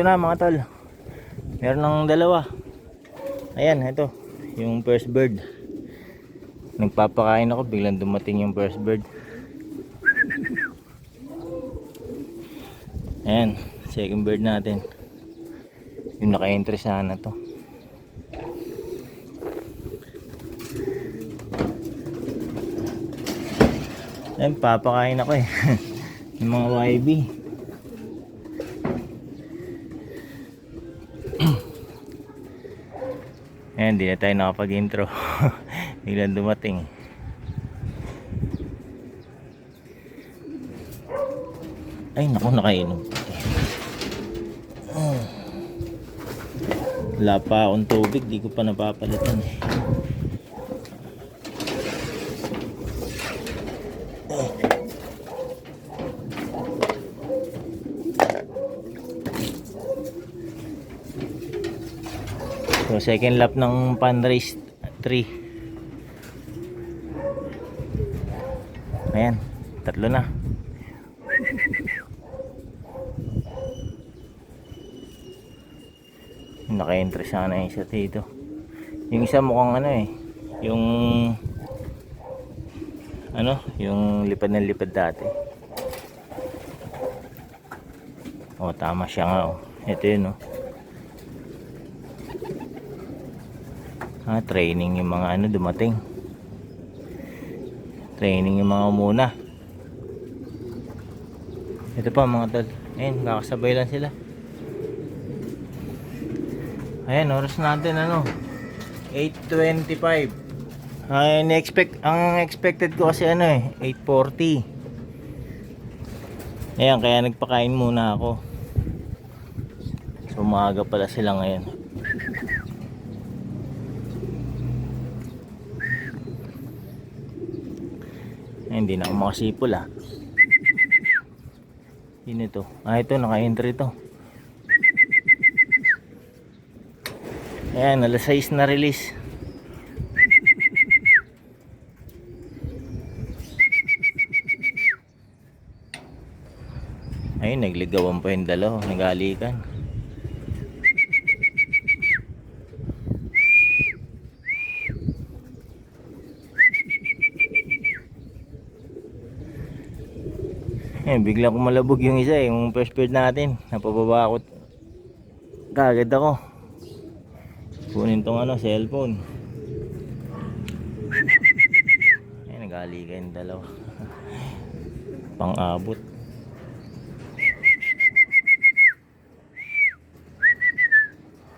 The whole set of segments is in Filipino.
na mga tol. Meron ng dalawa. Ayan, ito. Yung first bird. Nagpapakain ako, biglang dumating yung first bird. Ayan, second bird natin. Yung naka-entry sana to. Ayan, papakain ako eh. Yung mga YB. Ayan, di na tayo nakapag-intro. Biglang dumating. Ay, naku, nakainom. Wala pa akong tubig, di ko pa napapalitan eh. So second lap ng Panrace 3. Ayan, tatlo na. Naka-entry sana yung isa dito. Yung isa mukhang ano eh, yung lipad ng lipad dati. Oh, tama siya nga oh. Ito yun oh. Training yung mga ano dumating. Training yung mga umuna. Ito pa mga tol. Ayun, kakasabay lang sila. Ayan, oras natin ano 8:25. Ang expected ko kasi ano eh 8:40. Ayan, kaya nagpakain muna ako. So maaga pala sila ngayon. Hindi na ako makasipol ah. Yun ito. Ito naka-entry ito. Ayan, alas 6 na release. Ayun, nagligawan pa yung dalawa. Nagalikan. Ayan, biglang kumalabog yung isa eh. Yung first bird natin. Napababa ako. Kagad ako. Kunin tong ano, cellphone. Ayan, nagalikan yung dalawa. Pang-abot.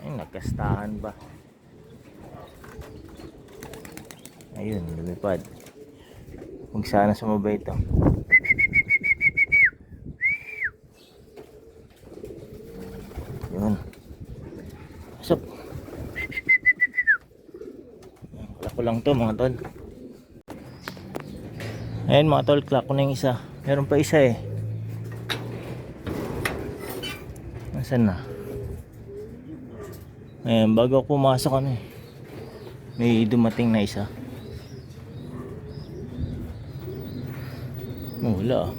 Ayun, nagkastahan ba? Ayun, lumipad. Huwag sana sumabay ito. Yun. Pasok. Clock ko lang to mga tol. Ayun mga tol, clock ko na yung isa. Meron pa isa eh. Nasaan na? Ayan, bago ako pumasok ano eh, may dumating na isa. Wala.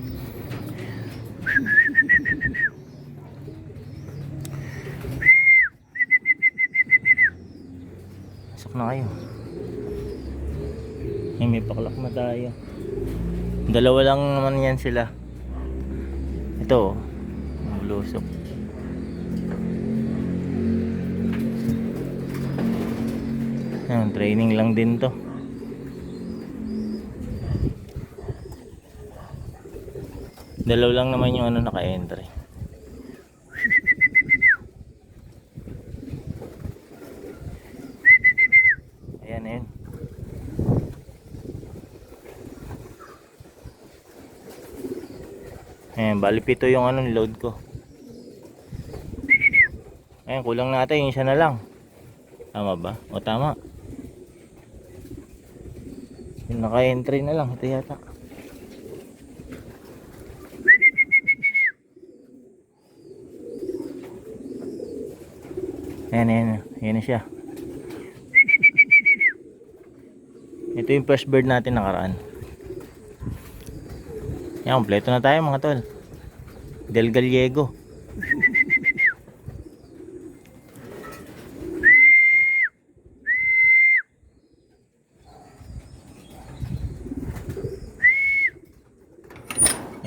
Pasok na kayo. Ay, may paklak na tayo. Dalawa lang naman yan sila. Ito oh, lusok. Ayan, training lang din to. Dalaw lang naman yung ano naka-entry. Ayan, ayan. Ayan, bali pito yung ano load ko. Ayan, kulang natin yung isa na lang. Tama ba? O tama. Yung naka-entry na lang, ito yata. Ayan, ayan, ayan na siya. Ito yung first bird natin nakaraan. Yan, kompleto na tayo mga tol. Del Gallego.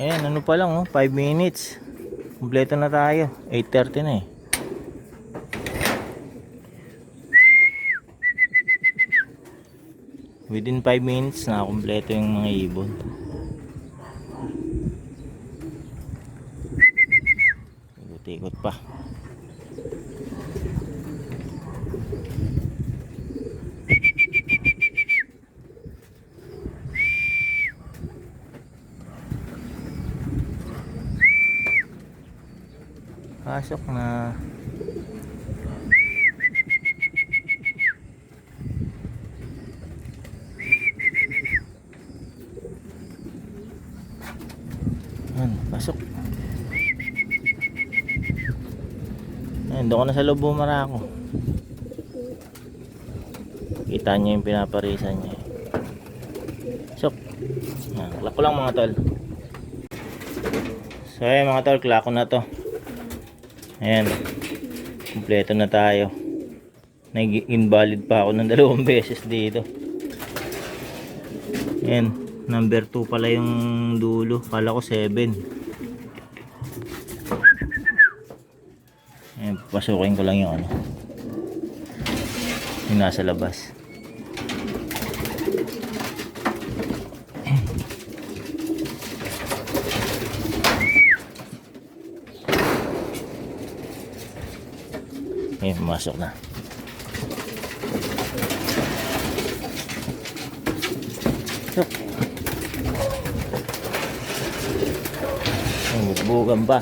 Ayan, ano pa lang, oh, 5 minutes. Kumpleto na tayo. 8:30 na eh. Within 5 minutes na kumpleto yung mga ibon. Ikot-ikot pa. Pasok na. Pasok. Ayan, doon ko na sa loob bumara ako. Kita niya yung pinaparisan niya. Pasok. Klak ko lang mga tol. So ayan mga tol, klak ko na to. Ayan. Kompleto na tayo. Nag-invalid pa ako ng 2 beses dito. Ayan. Number 2 pala yung dulo. Kala ko 7. Ayan, pasukin ko lang yung ano, yung nasa labas. Ayan, pumasok na. Bugan pa.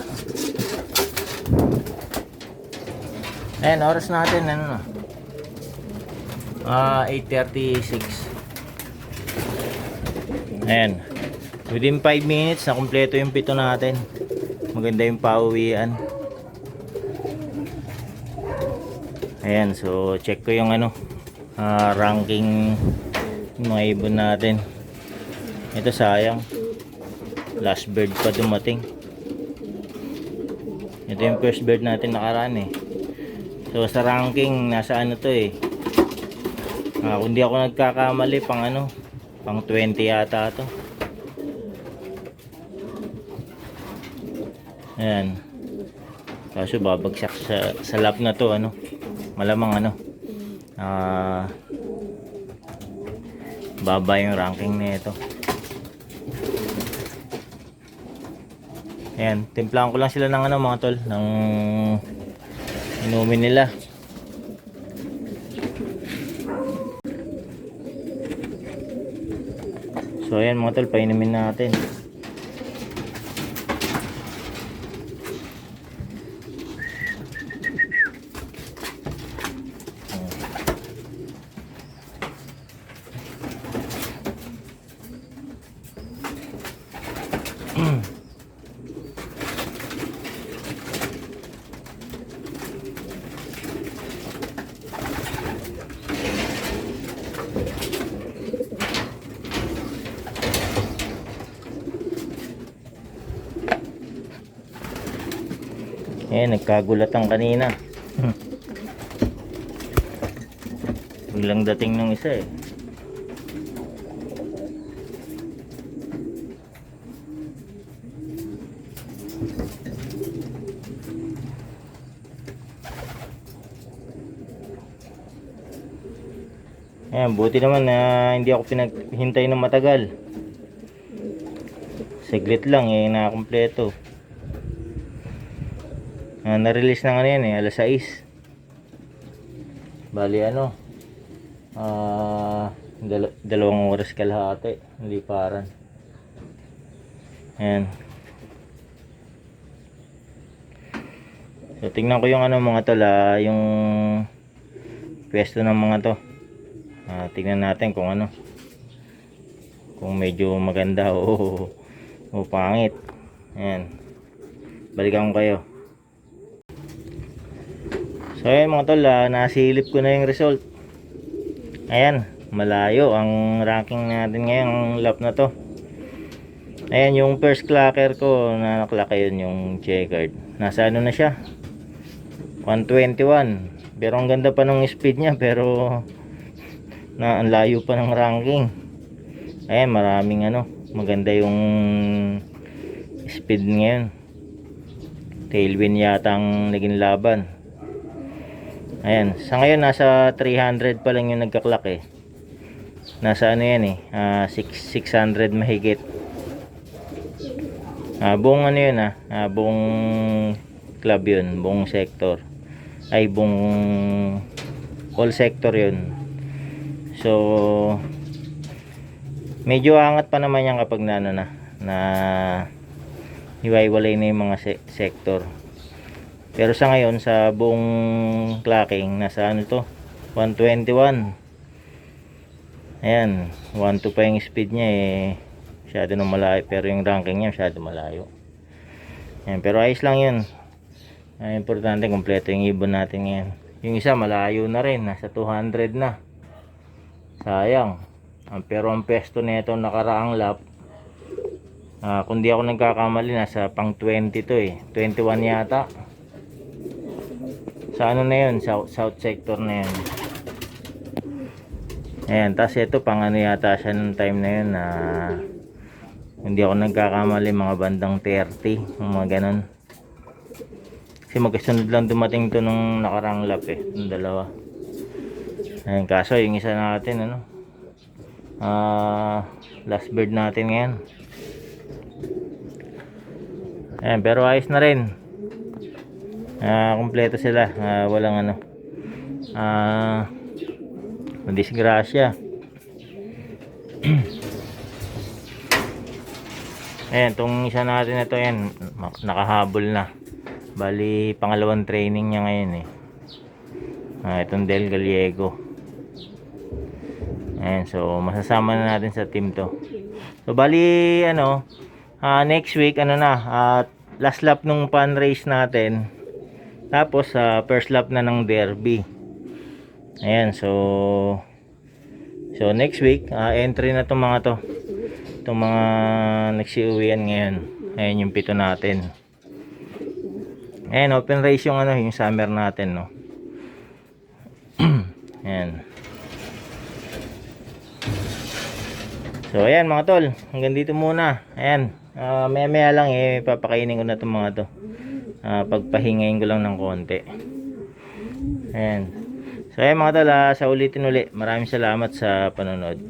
Ayan, oras natin ano na, 8:36. Ayan, within 5 minutes na kumpleto yung pito natin. Maganda yung pauwian. Ayan, so check ko yung ano, ranking ng mga ibon natin. Ito sayang, last bird pa dumating. Ito yung first bird natin nakaraan eh. So sa ranking nasa ano to eh, kung di ako nagkakamali, pang ano, pang 20 yata to. Ayan, kaso babagsak sa lap na to, ano, malamang ano, baba yung ranking nito. Ayan, timplahan ko lang sila ng ano mga tol, ng inumin nila. So ayan mga tol, painumin natin. Ayan, nagkagulatan kanina. Biglang dating ng isa eh. Ayan, buti naman na hindi ako pinaghintay ng matagal. Saglit lang eh, nakakumpleto. Na-release na nga yan eh, alas 6. Bali ano, 2 oras kalahati, hindi paran. Ayan. So tingnan ko yung ano mga tol, yung pwesto ng mga to. Tingnan natin kung ano, kung medyo maganda o pangit. Ayan, balikan ko kayo. So ayan mga tol, nasilip ko na yung result. Ayan, malayo ang ranking natin ngayong lap na to. Ayan yung first clacker ko, na naklaka yun yung checkered. Nasa ano na siya, 121. Pero ang ganda pa ng speed niya, pero ang layo pa ng ranking. Ayan, maraming ano, maganda yung speed ngayon. Tailwind yata ang naging laban. Ayan, sa ngayon nasa 300 pa lang yung nagka-clock eh. Nasa ano yan eh, 600 mahigit. Buong ano yun buong club yun, buong sector. Ay buong all sector yun. So medyo angat pa naman yan kapag na ano na hiwa-hiwalay na yung mga sector. Pero sa ngayon sa buong clocking nasa ano to 121. Ayan, 1.2 pa yung speed niya eh. Masyado na malayo, pero yung ranking niya masyado malayo. Ayan, pero ayos lang yun. Importante kompleto yung ibon natin ngayon. Yung isa malayo na rin, nasa 200 na. Sayang. Pero ang pesto nito nakaraang lap, kung di ako nagkakamali, nasa pang 20 to eh. 21 yata. Sa ano na yun, south sector na yun. Ayan, tas ito pang ano yata siya nung time na yun, hindi ako nagkakamali, mga bandang 30, mga ganon. Kasi magkasunod lang dumating to nung nakarang lap eh, yung dalawa. Ayan, kaso yung isa natin ano, last bird natin ngayon. Ayan, pero ayos na rin. Kompleto sila, walang ano, disgrasya. Ayan, itong isa natin na to, yan, nakahabol na. Bali, pangalawang training niya ngayon eh. Itong Del Gallego. Ayan, so masasama na natin sa team to. So bali, ano, next week, ano na, last lap nung pan race natin. Tapos, first lap na ng derby. Ayan, so next week, entry na itong mga to. Itong mga nagsiuwian ngayon. Ayan yung 7 natin. Ayan, open race yung ano, yung summer natin, no. Ayan. So ayan mga tol, hanggang dito muna. Ayan, maya lang eh, papakainin ko na itong mga to. Pagpahingayin ko lang ng konti. Ayan. So ayan mga tol, sa ulitin uli, maraming salamat sa panonood.